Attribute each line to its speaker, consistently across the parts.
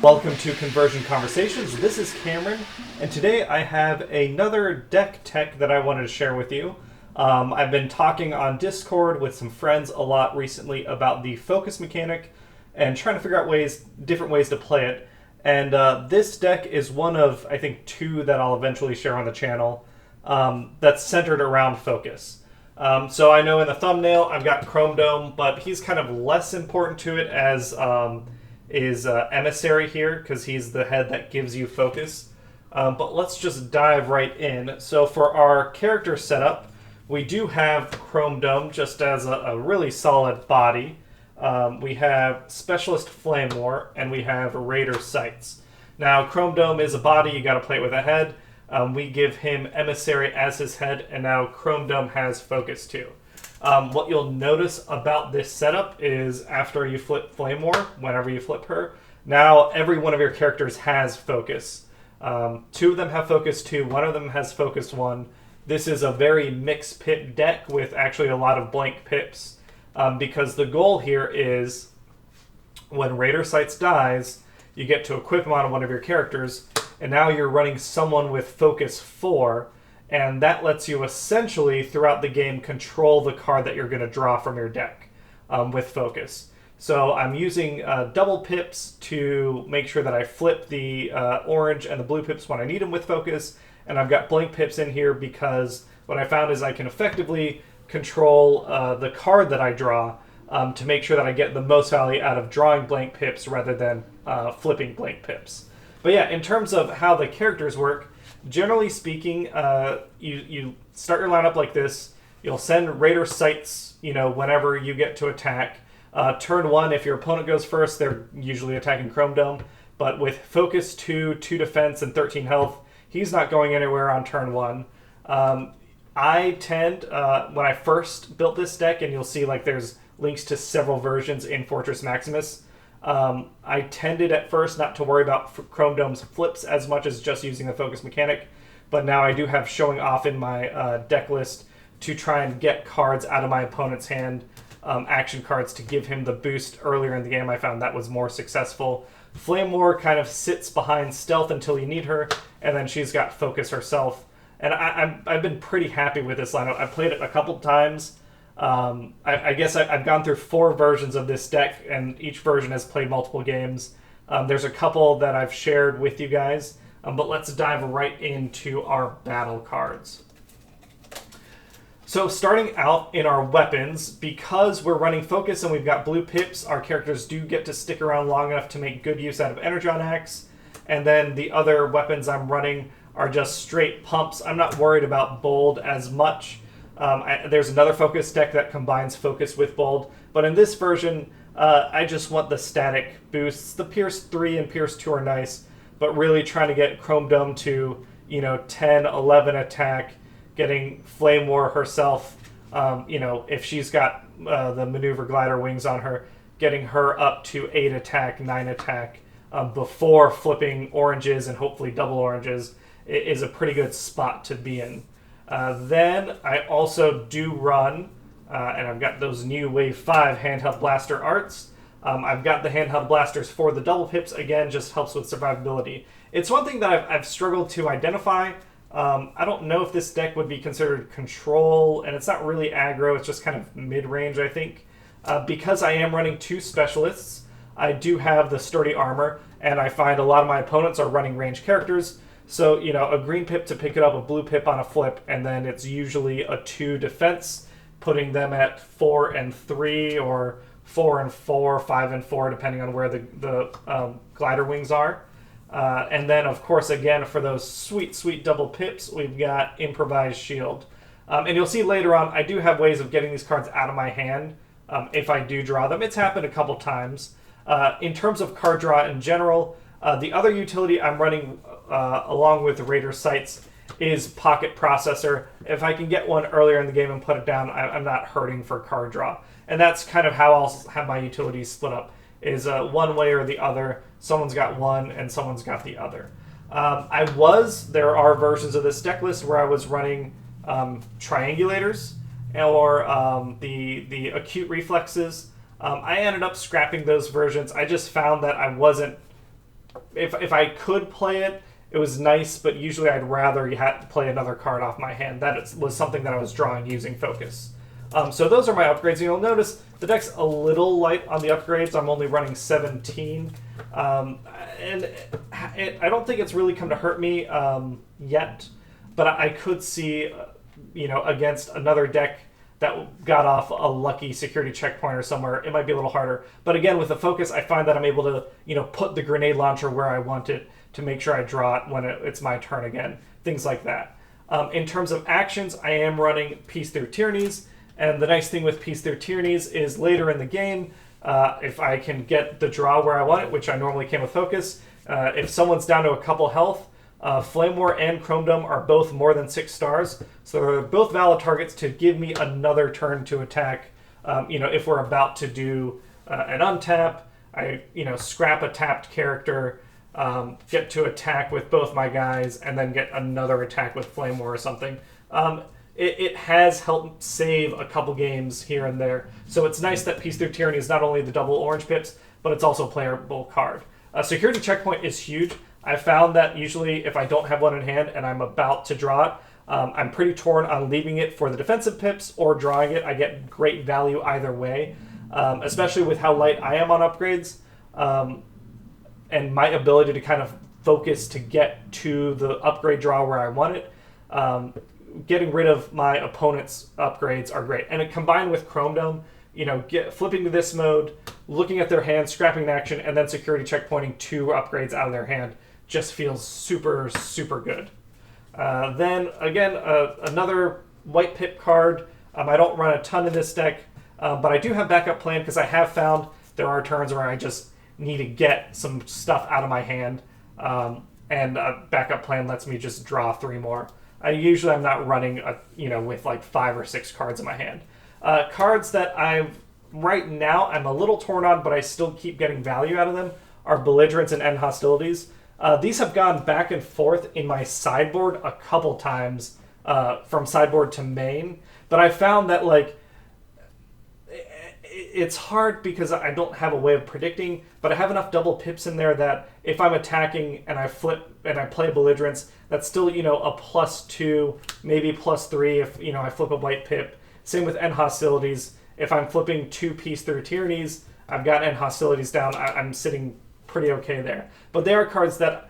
Speaker 1: Welcome to Conversion Conversations. This is Cameron, and today I have another deck tech that I wanted to share with you. I've been talking on Discord with some friends a lot recently about the focus mechanic and trying to figure out different ways to play it. And this deck is one of, I think, two that I'll eventually share on the channel that's centered around focus. So I know in the thumbnail I've got Chromedome, but he's kind of less important to it as is Emissary here, because he's the head that gives you focus. But let's just dive right in. So for our character setup, we do have Chromedome just as a really solid body. We have Specialist Flamewar, and we have Raider Sights. Now, Chromedome is a body, you got to play it with a head. We give him Emissary as his head, and now Chromedome has focus too. What you'll notice about this setup is after you flip Flamewar, whenever you flip her, now every one of your characters has focus. Two of them have focus 2, one of them has focus 1. This is a very mixed pip deck with actually a lot of blank pips, because the goal here is when Raider Sights dies, you get to equip him on one of your characters, and now you're running someone with focus 4, and that lets you essentially, throughout the game, control the card that you're going to draw from your deck with focus. So I'm using double pips to make sure that I flip the orange and the blue pips when I need them with focus, and I've got blank pips in here because what I found is I can effectively control the card that I draw to make sure that I get the most value out of drawing blank pips rather than flipping blank pips. But yeah, in terms of how the characters work, generally speaking, you start your lineup like this. You'll send Raider Sights, whenever you get to attack. Turn 1, if your opponent goes first, they're usually attacking Chromedome. But with Focus 2, 2 defense, and 13 health, he's not going anywhere on turn 1. I tend, when I first built this deck, and you'll see there's links to several versions in Fortress Maximus, I tended at first not to worry about Chromedome's flips as much as just using the focus mechanic, but now I do have showing off in my deck list to try and get cards out of my opponent's hand, action cards to give him the boost earlier in the game. I found that was more successful. Flame War kind of sits behind stealth until you need her, and then she's got focus herself. And I've been pretty happy with this lineup. I've played it a couple times. I guess I've gone through 4 versions of this deck, and each version has played multiple games. There's a couple that I've shared with you guys, but let's dive right into our battle cards. So starting out in our weapons, because we're running focus and we've got blue pips, our characters do get to stick around long enough to make good use out of Energon Axe, and then the other weapons I'm running are just straight pumps. I'm not worried about bold as much. There's another focus deck that combines focus with bold, but in this version, I just want the static boosts. The Pierce 3 and Pierce 2 are nice, but really trying to get Chromedome to 10, 11 attack, getting Flame War herself, if she's got the maneuver glider wings on her, getting her up to 8 attack, 9 attack before flipping oranges and hopefully double oranges is a pretty good spot to be in. Then I also do run, and I've got those new Wave 5 handheld blaster arts. I've got the handheld blasters for the double pips, again, just helps with survivability. It's one thing that I've struggled to identify. I don't know if this deck would be considered control, and it's not really aggro, it's just kind of mid-range, I think. Because I am running 2 specialists, I do have the sturdy armor, and I find a lot of my opponents are running range characters. So, a green pip to pick it up, a blue pip on a flip, and then it's usually a 2 defense, putting them at 4 and 3, or 4 and 4, 5 and 4, depending on where the glider wings are. And then, of course, again, for those sweet, sweet double pips, we've got Improvised Shield. And you'll see later on, I do have ways of getting these cards out of my hand if I do draw them. It's happened a couple times. In terms of card draw in general, the other utility I'm running along with Raider Sights is Pocket Processor. If I can get one earlier in the game and put it down, I'm not hurting for card draw. And that's kind of how I'll have my utilities split up, is one way or the other. Someone's got one and someone's got the other. There are versions of this deck list where I was running triangulators or the acute reflexes. I ended up scrapping those versions. I just found that I wasn't if I could play it, it was nice, but usually I'd rather you had to play another card off my hand. That was something that I was drawing using Focus. So those are my upgrades. And you'll notice the deck's a little light on the upgrades. I'm only running 17. And I don't think it's really come to hurt me yet, but I could see, against another deck that got off a lucky security checkpoint or somewhere, it might be a little harder. But again, with the Focus, I find that I'm able to, put the grenade launcher where I want it to make sure I draw it when it's my turn again. Things like that. In terms of actions, I am running Peace Through Tyrannies. And the nice thing with Peace Through Tyrannies is later in the game, if I can get the draw where I want it, which I normally can with Focus, if someone's down to a couple health, Flamewar and Chromedome are both more than 6 stars, so they're both valid targets to give me another turn to attack. If we're about to do an untap, I scrap a tapped character, get to attack with both my guys, and then get another attack with Flamewar or something. It has helped save a couple games here and there, so it's nice that Peace Through Tyranny is not only the double orange pips, but it's also a playable card. Security checkpoint is huge. I found that usually if I don't have one in hand and I'm about to draw it, I'm pretty torn on leaving it for the defensive pips or drawing it. I get great value either way, especially with how light I am on upgrades and my ability to kind of focus to get to the upgrade draw where I want it. Getting rid of my opponent's upgrades are great. And it combined with Chromedome, flipping to this mode, looking at their hand, scrapping an action, and then security checkpointing 2 upgrades out of their hand just feels super, super good. Then, again, another white pip card. I don't run a ton in this deck, but I do have backup plan because I have found there are turns where I just need to get some stuff out of my hand, and a backup plan lets me just draw 3 more. I'm not running, with like 5 or 6 cards in my hand. Cards that right now I'm a little torn on, but I still keep getting value out of them, are Belligerents and End Hostilities. These have gone back and forth in my sideboard a couple times, from sideboard to main, but I found that it's hard because I don't have a way of predicting, but I have enough double pips in there that if I'm attacking and I flip and I play Belligerents, that's still, a +2, maybe +3 if, I flip a white pip. Same with End Hostilities. If I'm flipping 2 Peace Through Tyrannies, I've got End Hostilities down. I'm sitting pretty okay there. But there are cards that,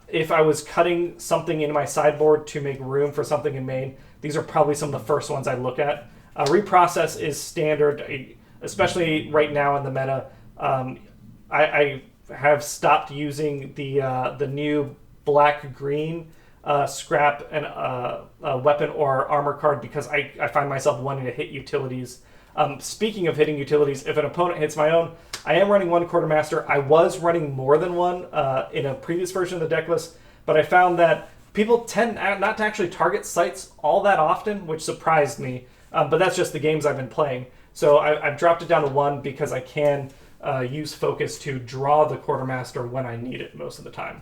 Speaker 1: if I was cutting something in my sideboard to make room for something in main, these are probably some of the first ones I'd look at. Reprocess is standard, especially right now in the meta. I have stopped using the new black-green scrap and a weapon or armor card because I find myself wanting to hit utilities. Speaking of hitting utilities, if an opponent hits my own, I am running 1 Quartermaster. I was running more than one in a previous version of the deck list, but I found that people tend not to actually target sights all that often, which surprised me. But that's just the games I've been playing. So I've dropped it down to 1 because I can use Focus to draw the Quartermaster when I need it most of the time.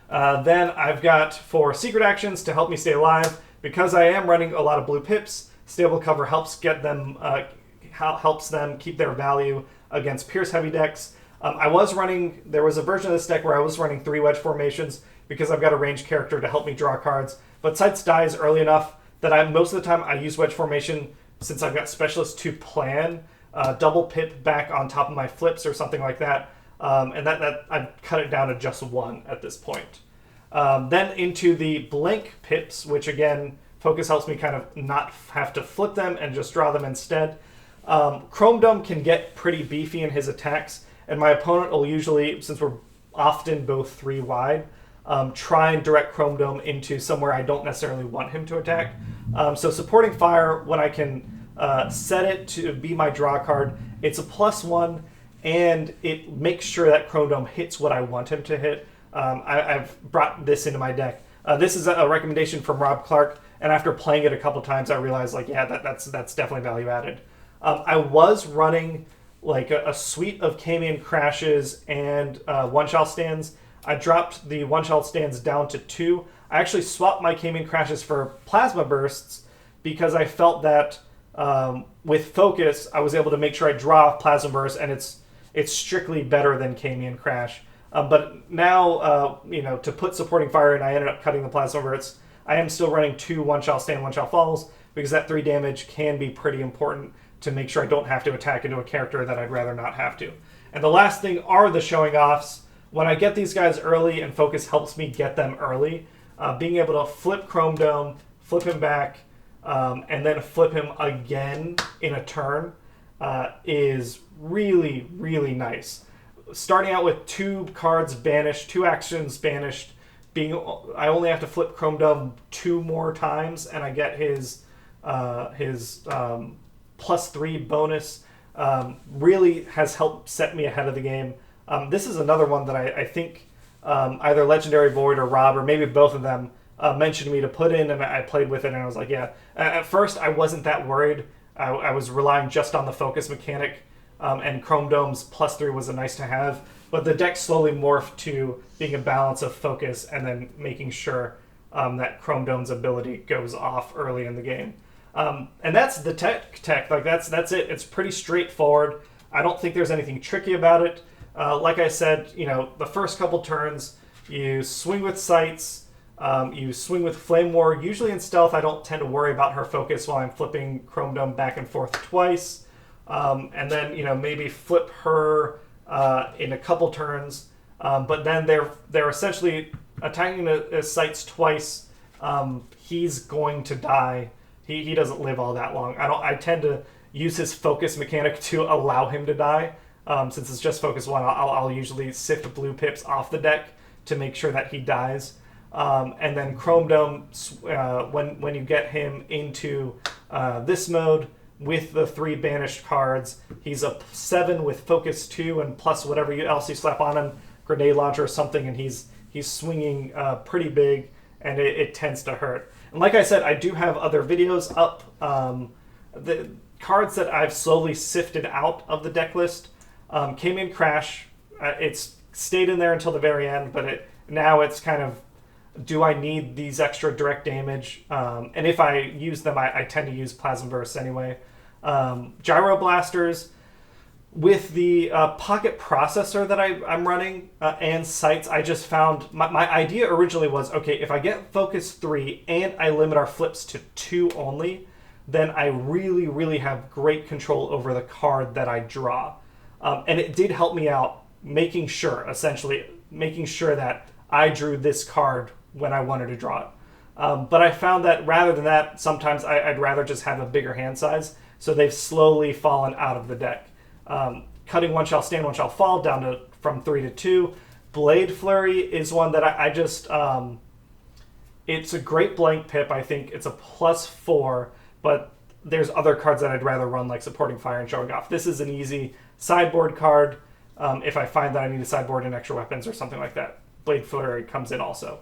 Speaker 1: Then I've got 4 secret actions to help me stay alive. Because I am running a lot of blue pips, Stable Cover helps helps them keep their value against Pierce heavy decks. There was a version of this deck where I was running 3 wedge formations because I've got a ranged character to help me draw cards. But Sights dies early enough that most of the time I use wedge formation since I've got specialists to plan double pip back on top of my flips or something like that. And that I've cut it down to just 1 at this point. Then into the blank pips, which again, Focus helps me kind of not have to flip them and just draw them instead. Chromedome can get pretty beefy in his attacks, and my opponent will usually, since we're often both 3 wide, try and direct Chromedome into somewhere I don't necessarily want him to attack. So supporting fire, when I can set it to be my draw card, it's a +1, and it makes sure that Chromedome hits what I want him to hit. I've brought this into my deck. This is a recommendation from Rob Clark, and after playing it a couple times, I realized, that's definitely value added. I was running a suite of Cayman crashes and one-shot stands. I dropped the one-shot stands down to 2. I actually swapped my Cayman crashes for plasma bursts because I felt that with Focus, I was able to make sure I draw off plasma burst, and it's strictly better than Cayman crash. But now, to put supporting fire, and I ended up cutting the plasma verts, I am still running 2 one-shot stand, one-shot falls, because that 3 damage can be pretty important to make sure I don't have to attack into a character that I'd rather not have to. And the last thing are the showing offs. When I get these guys early, and Focus helps me get them early, being able to flip Chromedome, flip him back, and then flip him again in a turn is really, really nice. Starting out with 2 cards banished, 2 actions banished, I only have to flip Chromedome 2 more times, and I get his +3 bonus. Really has helped set me ahead of the game. This is another one that I think either Legendary Void or Rob, or maybe both of them, mentioned me to put in, and I played with it, and I was like, yeah. At first, I wasn't that worried. I was relying just on the focus mechanic, and Chromedome's +3 was a nice to have. But the deck slowly morphed to being a balance of focus and then making sure that Chromedome's ability goes off early in the game. And that's the tech. Like that's it. It's pretty straightforward. I don't think there's anything tricky about it. Like I said, the first couple turns, you swing with Sights, you swing with Flame War. Usually in stealth, I don't tend to worry about her focus while I'm flipping Chromedome back and forth twice. And then, maybe flip her in a couple turns. But then they're essentially attacking the Sights twice. He's going to die. He doesn't live all that long. I tend to use his focus mechanic to allow him to die. Since it's just focus 1, I'll usually sift blue pips off the deck to make sure that he dies. And then Chromedome, when you get him into this mode with the 3 banished cards, he's a 7 with focus 2 and plus whatever else you slap on him, grenade launcher or something, and he's swinging pretty big, and it tends to hurt. And like I said, I do have other videos up. The cards that I've slowly sifted out of the deck list came in Crash. It's stayed in there until the very end, but now it's kind of, do I need these extra direct damage? And if I use them, I tend to use Plasma Bursts anyway. Gyro Blasters. With the Pocket Processor that I'm running and Sights, I just found... My idea originally was, okay, if I get Focus 3 and I limit our flips to 2 only, then I really, really have great control over the card that I draw. And it did help me out making sure that I drew this card when I wanted to draw it. But I found that rather than that, sometimes I'd rather just have a bigger hand size, so they've slowly fallen out of the deck. Cutting one shall stand, one shall fall down from 3 to 2. Blade Flurry is one that I just... it's a great blank pip. I think it's a +4, but there's other cards that I'd rather run, like Supporting Fire and Showing Off. This is an easy sideboard card if I find that I need to sideboard in extra weapons or something like that. Blade Flurry comes in also.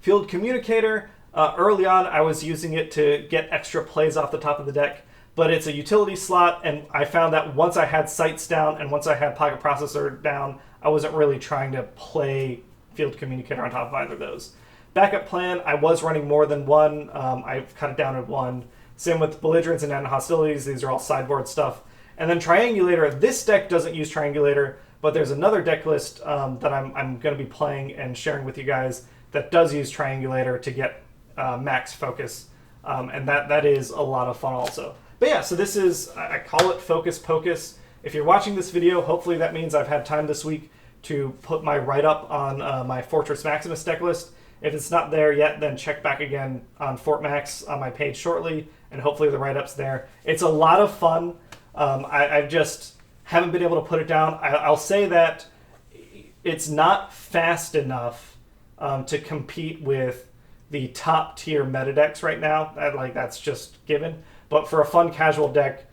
Speaker 1: Field Communicator. Early on, I was using it to get extra plays off the top of the deck, but it's a utility slot, and I found that once I had Sights down and once I had Pocket Processor down, I wasn't really trying to play Field Communicator on top of either of those. Backup plan, I was running more than one. I've cut it down to 1. Same with Belligerents and End Hostilities. These are all sideboard stuff. And then Triangulator. This deck doesn't use Triangulator, but there's another deck list that I'm going to be playing and sharing with you guys that does use Triangulator to get max focus. And that is a lot of fun also. But yeah, so this is, I call it Focus Pocus. If you're watching this video, hopefully that means I've had time this week to put my write-up on my Fortress Maximus deck list. If it's not there yet, then check back again on Fort Max on my page shortly, and hopefully the write-up's there. It's a lot of fun. I just haven't been able to put it down. I'll say that it's not fast enough to compete with the top-tier meta decks right now. That's just given. But for a fun casual deck,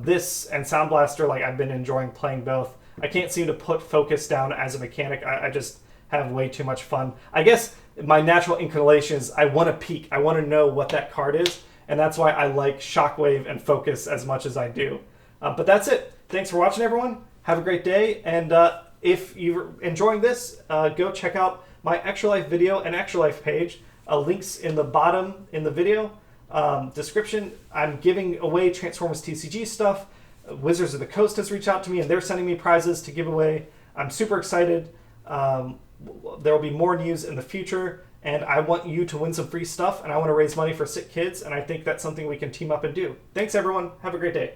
Speaker 1: this and Sound Blaster, I've been enjoying playing both. I can't seem to put Focus down as a mechanic. I just have way too much fun. I guess my natural inclination is I want to peek. I want to know what that card is, and that's why I like Shockwave and Focus as much as I do. But that's it. Thanks for watching, everyone. Have a great day, and if you're enjoying this, go check out my Extra Life video and Extra Life page. Links in the bottom in the video description. I'm giving away Transformers TCG stuff. Wizards of the Coast has reached out to me, and they're sending me prizes to give away. I'm super excited. There will be more news in the future, and I want you to win some free stuff, and I want to raise money for sick kids, and I think that's something we can team up and do. Thanks, everyone. Have a great day.